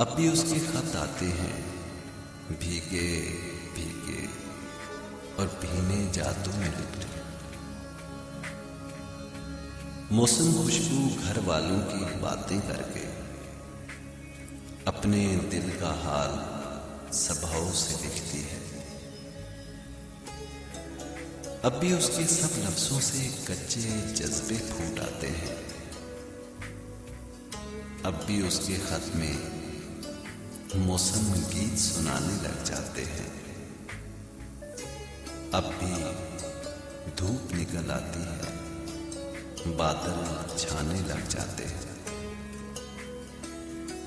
अब भी उसके खत आते हैं, भीगे भीगे और भीने जादू में लिपटे। मौसम खुशबू घर वालों की बातें करके अपने दिल का हाल सभाओं से लिखती है। अब भी उसके सब लफ्जों से कच्चे जज्बे फूट आते हैं। अब भी उसके खत में मौसम गीत सुनाने लग जाते हैं। अब भी धूप निकल आती है, बादल छाने लग जाते हैं।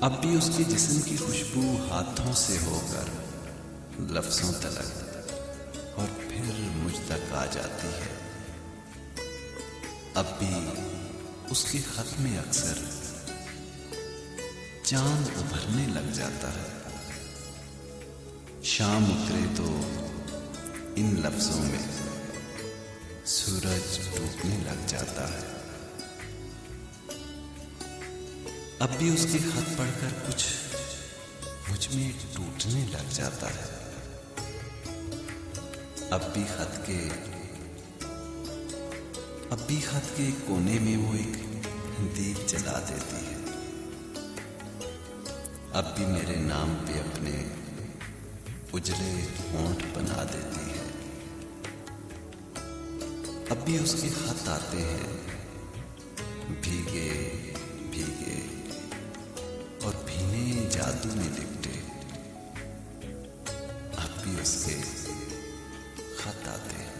अब भी उसके जिस्म की खुशबू हाथों से होकर लफ्जों तलक और फिर मुझ तक आ जाती है। अब भी उसके खत में अक्सर चांद उभरने लग जाता है। शाम उतरे तो इन लफ्जों में सूरज डूबने लग जाता है। अब भी उसके खत पढ़कर कुछ मुझ में टूटने लग जाता है। अब भी खत के कोने में वो एक दीप जला देती है। अब भी मेरे नाम पे अपने उजले होंठ बना देती है। अब भी उसके खत आते हैं, भीगे भीगे और भीने जादू में लिपटे। अब भी उसके खत आते हैं।